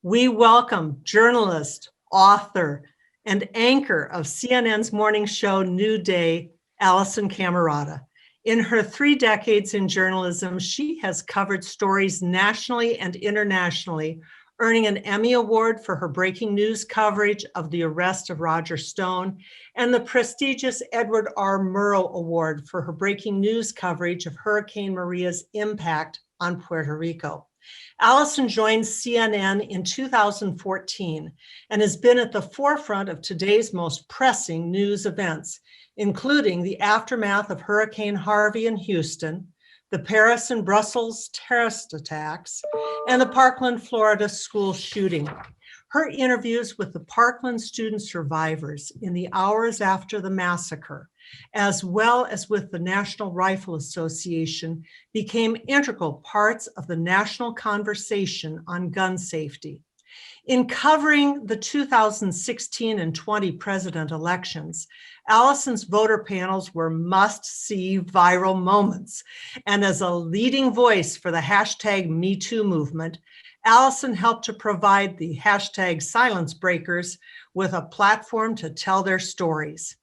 We welcome journalist, author, and anchor of CNN's morning show New Day, Alisyn Camerota. In her 3 decades in journalism, she has covered stories nationally and internationally, earning an Emmy Award for her breaking news coverage of the arrest of Roger Stone and the prestigious Edward R. Murrow Award for her breaking news coverage of Hurricane Maria's impact on Puerto Rico. Alisyn joined CNN in 2014 and has been at the forefront of today's most pressing news events, including the aftermath of Hurricane Harvey in Houston, the Paris and Brussels terrorist attacks, and the Parkland, Florida school shooting. Her interviews with the Parkland student survivors in the hours after the massacre, as well as with the National Rifle Association, became integral parts of the national conversation on gun safety. In covering the 2016 and 20 president elections, Alisyn's voter panels were must-see viral moments. And as a leading voice for the hashtag #MeToo movement, Alisyn helped to provide the hashtag silence breakers with a platform to tell their stories.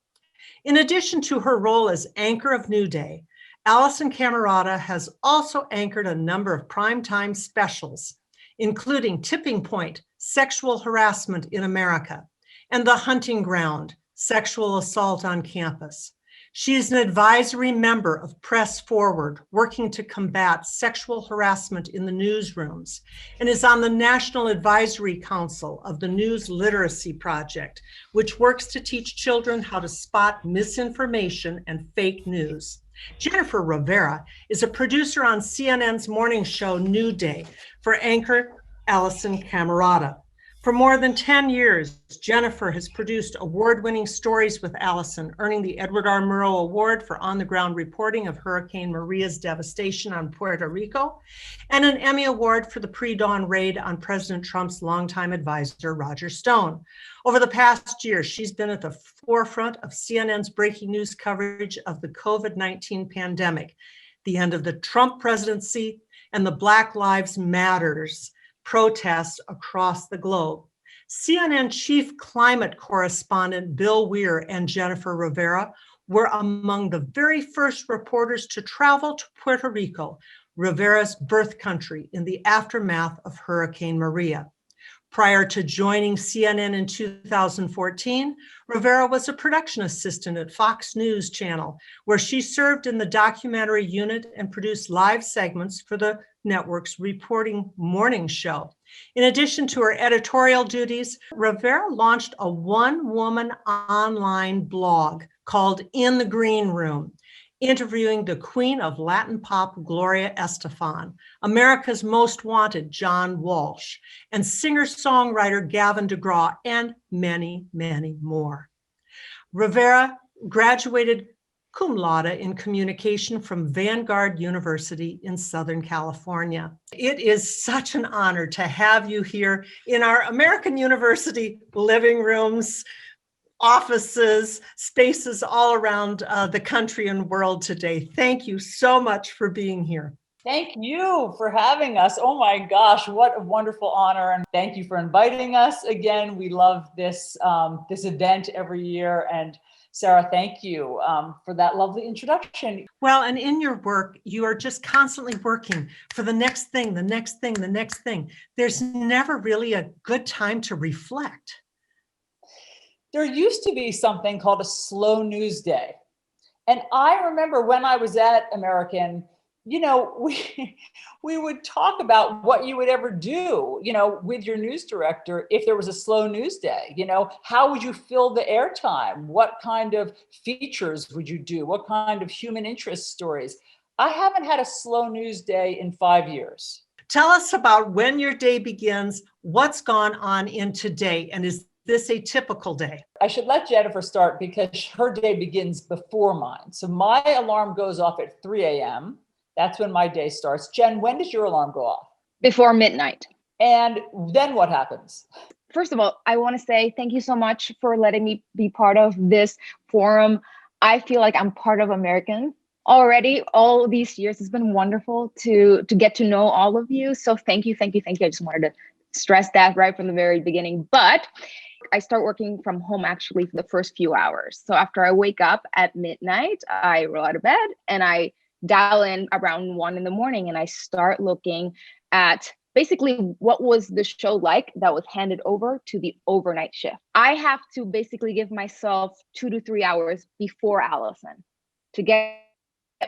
In addition to her role as anchor of New Day, Alisyn Camerota has also anchored a number of primetime specials, including Tipping Point, Sexual Harassment in America, and The Hunting Ground, Sexual Assault on Campus. She is an advisory member of Press Forward, working to combat sexual harassment in the newsrooms, and is on the National Advisory Council of the News Literacy Project, which works to teach children how to spot misinformation and fake news. Jennifer Rivera is a producer on CNN's morning show New Day for anchor Alisyn Camerota. For more than 10 years, Jennifer has produced award-winning stories with Alisyn, earning the Edward R. Murrow Award for on-the-ground reporting of Hurricane Maria's devastation on Puerto Rico, and an Emmy Award for the pre-dawn raid on President Trump's longtime advisor, Roger Stone. Over the past year, she's been at the forefront of CNN's breaking news coverage of the COVID-19 pandemic, the end of the Trump presidency, and the Black Lives Matters protests across the globe. CNN chief climate correspondent Bill Weir and Jennifer Rivera were among the very first reporters to travel to Puerto Rico, Rivera's birth country, in the aftermath of Hurricane Maria. Prior to joining CNN in 2014, Rivera was a production assistant at Fox News Channel, where she served in the documentary unit and produced live segments for the network's reporting morning show. In addition to her editorial duties, Rivera launched a one-woman online blog called In the Green Room, interviewing the queen of Latin pop, Gloria Estefan, America's Most Wanted, John Walsh, and singer-songwriter Gavin DeGraw, and many, many more. Rivera graduated cum laude in communication from Vanguard University in Southern California. It is such an honor to have you here in our American University living rooms, offices, spaces all around the country and world today. Thank you so much for being here. Thank you for having us. Oh my gosh, what a wonderful honor. And thank you for inviting us again. We love this, this event every year. And Sarah, thank you for that lovely introduction. Well, and in your work, you are just constantly working for the next thing, the next thing, the next thing. There's never really a good time to reflect. There used to be something called a slow news day. And I remember when I was at American, you know, we would talk about what you would ever do, you know, with your news director if there was a slow news day. You know, how would you fill the airtime? What kind of features would you do? What kind of human interest stories? I haven't had a slow news day in 5 years. Tell us about when your day begins, what's gone on in today, and is this a typical day? I should let Jennifer start because her day begins before mine. So my alarm goes off at 3 a.m. That's when my day starts. Jen, when does your alarm go off? Before midnight. And then what happens? First of all, I want to say thank you so much for letting me be part of this forum. I feel like I'm part of American already. All these years, it's been wonderful to get to know all of you. So thank you, thank you, thank you. I just wanted to stress that right from the very beginning. But I start working from home actually for the first few hours. So after I wake up at midnight, I roll out of bed and I dial in around 1 in the morning and I start looking at basically what was the show like that was handed over to the overnight shift. I have to basically give myself 2 to 3 hours before Allison to get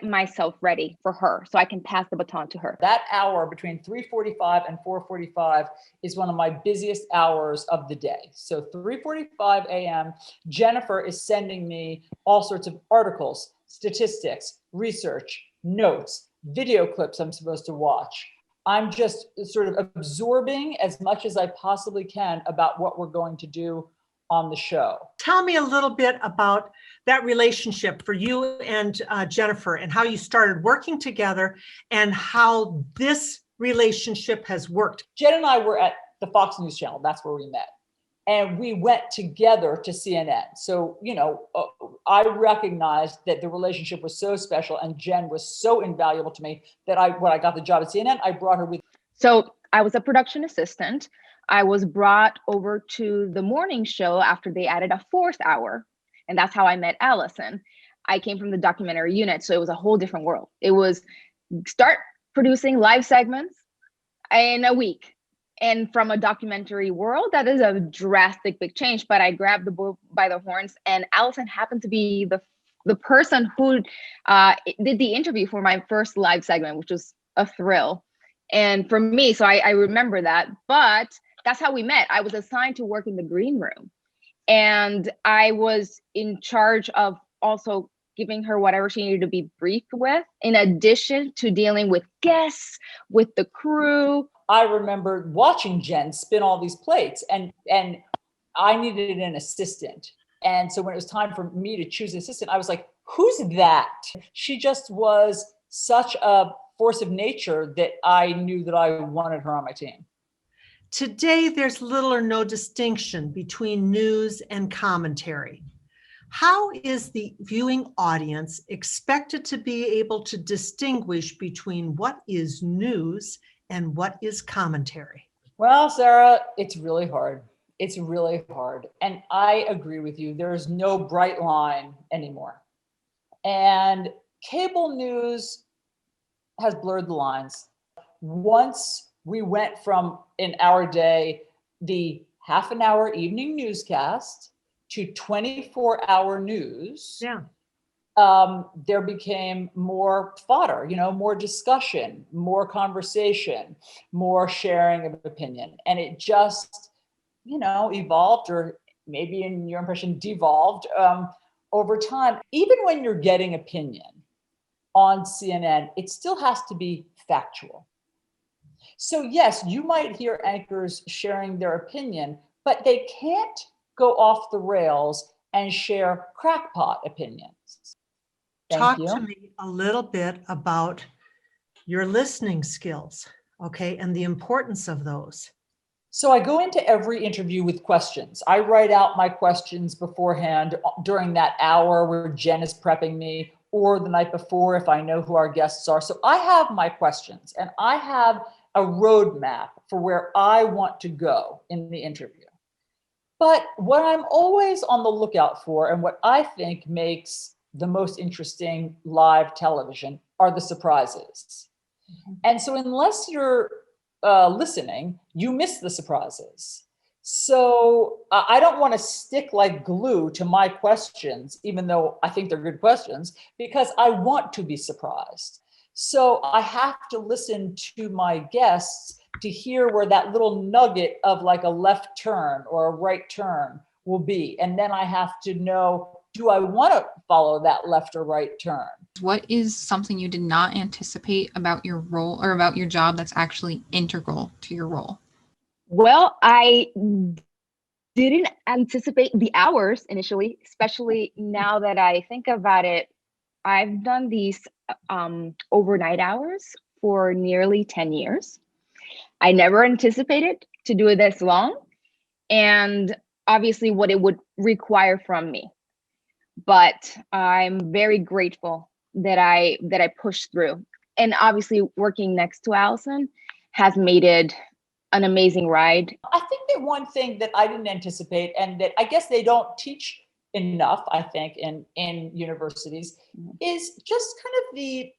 myself ready for her so I can pass the baton to her. That hour between 3:45 and 4:45 is one of my busiest hours of the day. So 3:45 a.m., Jennifer is sending me all sorts of articles, statistics, research, notes, video clips I'm supposed to watch. I'm just sort of absorbing as much as I possibly can about what we're going to do on the show. Tell me a little bit about that relationship for you and Jennifer, and how you started working together and how this relationship has worked. Jen and I were at the Fox News Channel. That's where we met. And we went together to CNN. So, I recognized that the relationship was so special and Jen was so invaluable to me that when I got the job at CNN, I brought her with. So I was a production assistant. I was brought over to the morning show after they added a 4th hour. And that's how I met Allison. I came from the documentary unit, so it was a whole different world. It was start producing live segments in a week. And from a documentary world, that is a drastic big change. But I grabbed the bull by the horns, and Allison happened to be the person who did the interview for my first live segment, which was a thrill. And for me, so I remember that. But that's how we met. I was assigned to work in the green room. And I was in charge of also giving her whatever she needed to be briefed with, in addition to dealing with guests, with the crew. I remember watching Jen spin all these plates, and I needed an assistant. And so when it was time for me to choose an assistant, I was like, who's that? She just was such a force of nature that I knew that I wanted her on my team. Today, there's little or no distinction between news and commentary. How is the viewing audience expected to be able to distinguish between what is news and what is commentary? Well, Sarah, it's really hard. It's really hard. And I agree with you. There's no bright line anymore. And cable news has blurred the lines. Once we went from, in our day, the half an hour evening newscast to 24-hour news. Yeah. There became more fodder, more discussion, more conversation, more sharing of opinion. And it just, evolved, or maybe in your impression, devolved over time. Even when you're getting opinion on CNN, it still has to be factual. So yes, you might hear anchors sharing their opinion, but they can't go off the rails and share crackpot opinions. Talk to me a little bit about your listening skills, okay, and the importance of those. So I go into every interview with questions. I write out my questions beforehand during that hour where Jen is prepping me, or the night before if I know who our guests are. So I have my questions, and I have a roadmap for where I want to go in the interview. But what I'm always on the lookout for, and what I think makes the most interesting live television, are the surprises. Mm-hmm. And so unless you're listening, you miss the surprises. So I don't want to stick like glue to my questions, even though I think they're good questions, because I want to be surprised. So I have to listen to my guests to hear where that little nugget of like a left turn or a right turn will be. And then I have to know, do I want to follow that left or right turn? What is something you did not anticipate about your role or about your job that's actually integral to your role? Well, I didn't anticipate the hours initially, especially now that I think about it. I've done these overnight hours for nearly 10 years. I never anticipated to do it this long, and obviously what it would require from me. But I'm very grateful that I pushed through. And obviously working next to Allison has made it an amazing ride. I think that one thing that I didn't anticipate, and that I guess they don't teach enough, I think, in universities, is just kind of the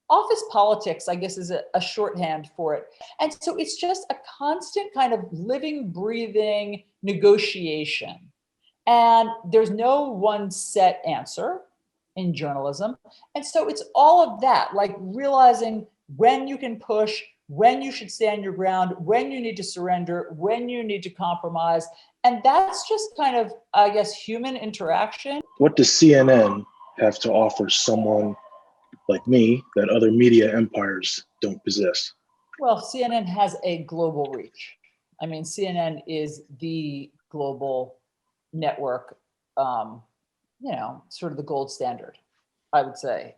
office politics, I guess, is a shorthand for it. And so it's just a constant kind of living, breathing negotiation. And there's no one set answer in journalism. And so it's all of that, like realizing when you can push, when you should stand your ground, when you need to surrender, when you need to compromise. And that's just kind of, I guess, human interaction. What does CNN have to offer someone like me that other media empires don't possess? Well, CNN has a global reach. I mean, CNN is the global network, sort of the gold standard, I would say.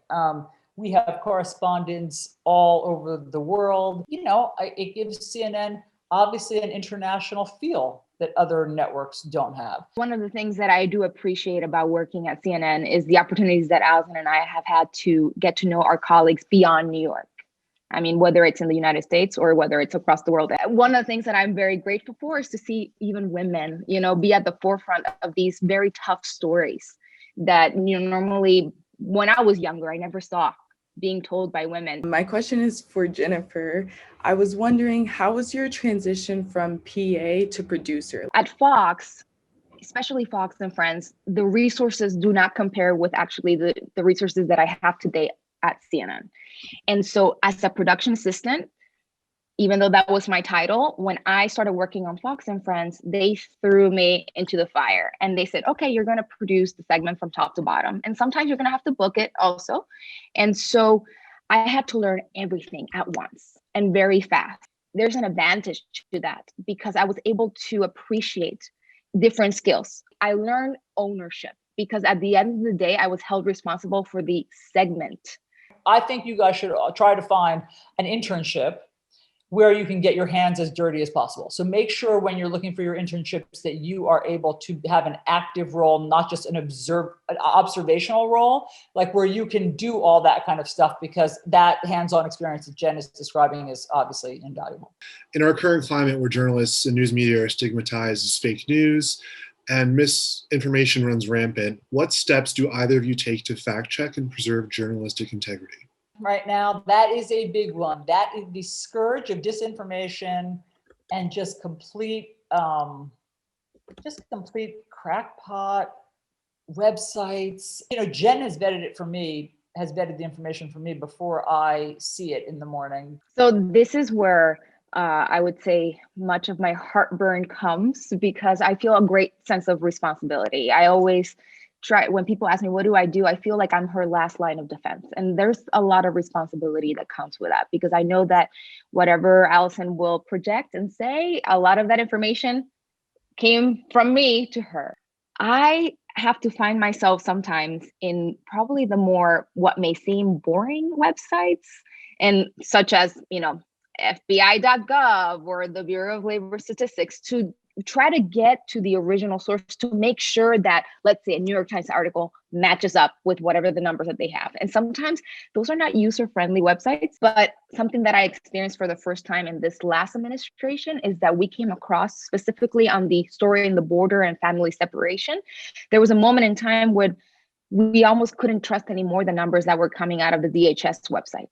We have correspondents all over the world. It gives CNN obviously an international feel that other networks don't have. One of the things that I do appreciate about working at CNN is the opportunities that Allison and I have had to get to know our colleagues beyond New York. I mean, whether it's in the United States or whether it's across the world. One of the things that I'm very grateful for is to see even women, be at the forefront of these very tough stories that, normally when I was younger, I never saw being told by women. My question is for Jennifer. I was wondering, how was your transition from PA to producer? At Fox, especially Fox and Friends, the resources do not compare with actually the resources that I have today at CNN. And so as a production assistant, even though that was my title, when I started working on Fox and Friends, they threw me into the fire and they said, okay, you're going to produce the segment from top to bottom. And sometimes you're going to have to book it also. And so I had to learn everything at once and very fast. There's an advantage to that because I was able to appreciate different skills. I learned ownership because at the end of the day, I was held responsible for the segment. I think you guys should try to find an internship where you can get your hands as dirty as possible. So make sure when you're looking for your internships that you are able to have an active role, not just an observational role, like where you can do all that kind of stuff, because that hands-on experience that Jen is describing is obviously invaluable. In our current climate where journalists and news media are stigmatized as fake news and misinformation runs rampant, what steps do either of you take to fact check and preserve journalistic integrity? Right now, that is a big one. That is the scourge of disinformation and just complete crackpot websites. Jen has vetted it for me, has vetted the information for me before I see it in the morning. So this is where I would say much of my heartburn comes, because I feel a great sense of responsibility. I always try, when people ask me, what do? I feel like I'm her last line of defense. And there's a lot of responsibility that comes with that, because I know that whatever Allison will project and say, a lot of that information came from me to her. I have to find myself sometimes in probably the more what may seem boring websites, and such as, FBI.gov or the Bureau of Labor Statistics, to try to get to the original source to make sure that, let's say, a New York Times article matches up with whatever the numbers that they have. And sometimes those are not user-friendly websites, but something that I experienced for the first time in this last administration is that we came across, specifically on the story in the border and family separation, there was a moment in time when we almost couldn't trust anymore the numbers that were coming out of the DHS website.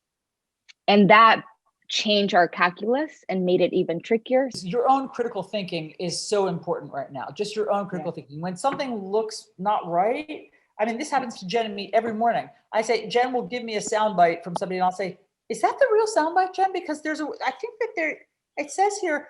And that change our calculus and made it even trickier. Your own critical thinking is so important right now. Just your own critical thinking. When something looks not right, I mean, this happens to Jen and me every morning. I say, Jen will give me a soundbite from somebody and I'll say, is that the real soundbite, Jen? Because I think that it says here,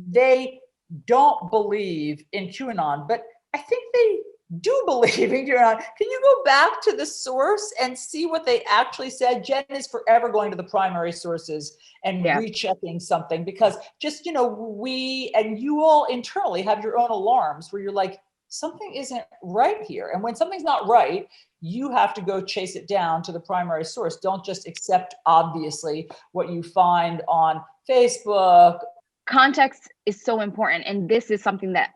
they don't believe in QAnon, but I think they do believe in QAnon. Can you go back to the source and see what they actually said? Jen is forever going to the primary sources and rechecking something, because just, we and you all internally have your own alarms where you're like, something isn't right here. And when something's not right, you have to go chase it down to the primary source. Don't just accept, obviously, what you find on Facebook. Context is so important. And this is something that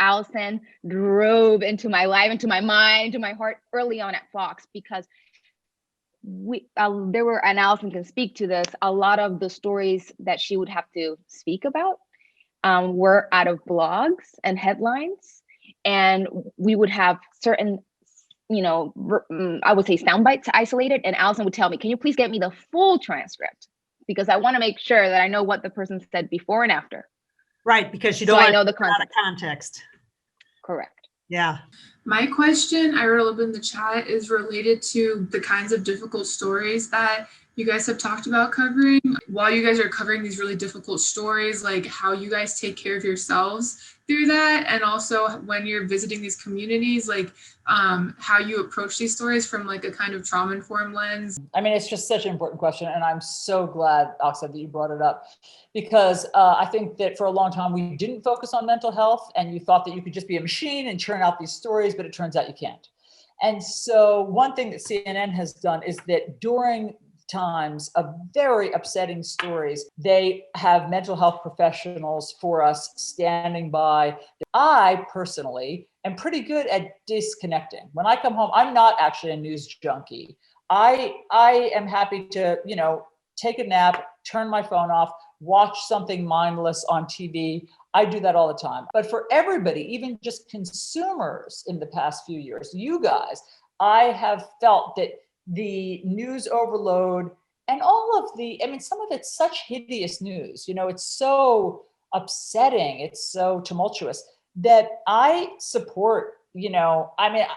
Allison drove into my life, into my mind, into my heart early on at Fox, because there were, and Allison can speak to this, a lot of the stories that she would have to speak about were out of blogs and headlines. And we would have certain, I would say sound bites isolated. And Allison would tell me, can you please get me the full transcript? Because I want to make sure that I know what the person said before and after. Right, because you So don't I want know to the get out of context. context. Correct. Yeah. My question, I wrote up in the chat, is related to the kinds of difficult stories that you guys have talked about covering. While you guys are covering these really difficult stories, like how you guys take care of yourselves through that, and also when you're visiting these communities, like how you approach these stories from like a kind of trauma-informed lens. I mean, it's just such an important question. And I'm so glad, Oxide, that you brought it up, because I think that for a long time, we didn't focus on mental health, and you thought that you could just be a machine and churn out these stories, but it turns out you can't. And so one thing that CNN has done is that during times of very upsetting stories, they have mental health professionals for us standing by. I personally am pretty good at disconnecting. When I come home, I'm not actually a news junkie. I am happy to, take a nap, turn my phone off, watch something mindless on TV. I do that all the time. But for everybody, even just consumers in the past few years, you guys, I have felt that the news overload and all of some of it's such hideous news, it's so upsetting, it's so tumultuous, that I support, I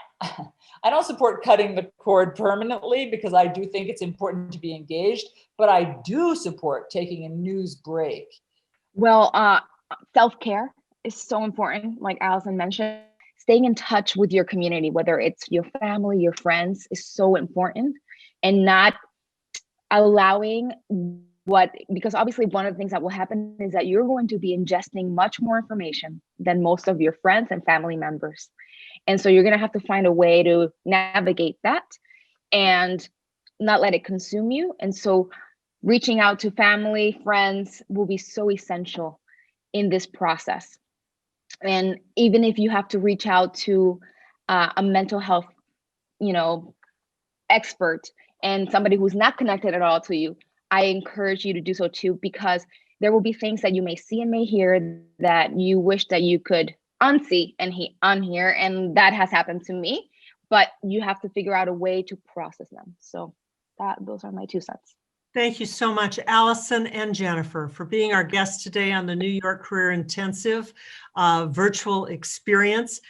don't support cutting the cord permanently, because I do think it's important to be engaged, but I do support taking a news break. Well, self-care is so important, like Allison mentioned. Staying in touch with your community, whether it's your family, your friends, is so important, and not allowing because obviously one of the things that will happen is that you're going to be ingesting much more information than most of your friends and family members. And so you're going to have to find a way to navigate that and not let it consume you. And so reaching out to family, friends will be so essential in this process. And even if you have to reach out to a mental health, expert and somebody who's not connected at all to you, I encourage you to do so too, because there will be things that you may see and may hear that you wish that you could unsee and unhear. And that has happened to me, but you have to figure out a way to process them. So those are my 2 cents. Thank you so much, Allison and Jennifer, for being our guests today on the New York Career Intensive virtual experience.